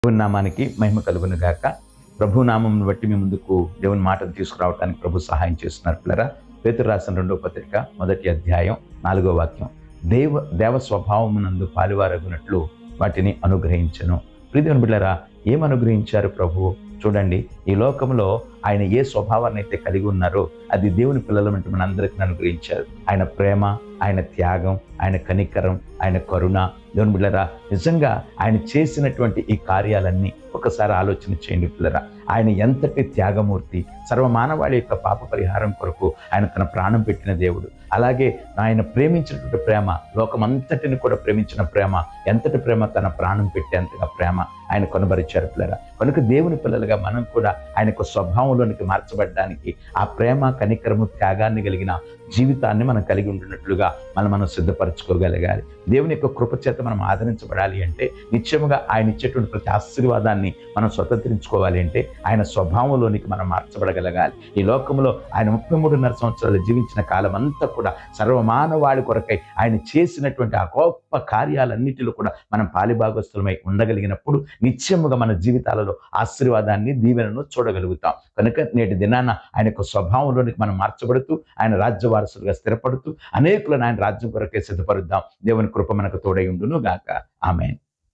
దేవుని నామానికి మహిమ కలుగును గాక. ప్రభు నామమును బట్టి మీ ముందుకు దేవుని మాటను తీసుకురావడానికి ప్రభు సహాయం చేస్తున్నారు. పిల్లరా, పేతురు రాసిన 2వ పత్రిక 1వ అధ్యాయం 4వ వాక్యం, దేవ స్వభావమునందు పాలువారగునట్లు వాటిని అనుగ్రహించను. ప్రియదేవుని బిడ్డలారా, ఏం అనుగ్రహించారు ప్రభు? చూడండి, ఈ లోకంలో ఆయన ఏ స్వభావాన్ని అయితే కలిగి ఉన్నారో అది దేవుని పిల్లల అంటే మనందరికీ అనుగ్రహించారు. ఆయన ప్రేమ, ఆయన త్యాగం, ఆయన కనికరం, ఆయన కరుణ. దేవుని బిడ్డలారా, నిజంగా ఆయన చేసినటువంటి ఈ కార్యాలన్నీ ఒకసారి ఆలోచన చేయండి పిల్లరా. ఆయన ఎంతటి త్యాగమూర్తి, సర్వమానవాళి యొక్క పాప పరిహారం కొరకు ఆయన తన ప్రాణం పెట్టిన దేవుడు. అలాగే ఆయన ప్రేమించినటువంటి ప్రేమ, లోకమంతటిని కూడా ప్రేమించిన ప్రేమ, ఎంతటి ప్రేమ, తన ప్రాణం పెట్టేంతగా ప్రేమ ఆయన కొనబరిచారు పిల్లరా. కనుక దేవుని పిల్లలుగా మనం కూడా ఆయన యొక్క స్వభావంలోనికి మార్చబడడానికి ఆ ప్రేమ, కనికరము, త్యాగాన్ని కలిగిన జీవితాన్ని మనం కలిగి ఉంటున్నట్లుగా మనం సిద్ధపరచుకోగలగాలి. దేవుని యొక్క కృపచేత మనం ఆదరించబడాలి అంటే, నిత్యముగా ఆయన ఇచ్చేటువంటి ప్రతి ఆశీర్వాదాన్ని మనం స్వతంత్రించుకోవాలి అంటే ఆయన స్వభావంలోనికి మనం మార్చబడగలగాలి. ఈ లోకంలో ఆయన 33.5 సంవత్సరాలు జీవించిన కాలం అంతా కూడా సర్వమానవాళి కొరకై ఆయన చేసినటువంటి ఆ గొప్ప కార్యాలన్నిటిలో కూడా మనం పాలిభాగస్తులమై ఉండగలిగినప్పుడు నిత్యముగా మన జీవితాలలో ఆశీర్వాదాన్ని, దీవెనను చూడగలుగుతాం. కనుక నేటి దినాన ఆయన యొక్క స్వభావంలోనికి మనం మార్చబడుతూ ఆయన రాజ్య వారసులుగా స్థిరపడుతూ అనేకులను ఆయన రాజ్యం కొరకే సిద్ధపరుద్దాం. దేవుని కృప మనకు తోడై ఉండును గాక. ఆమేన్.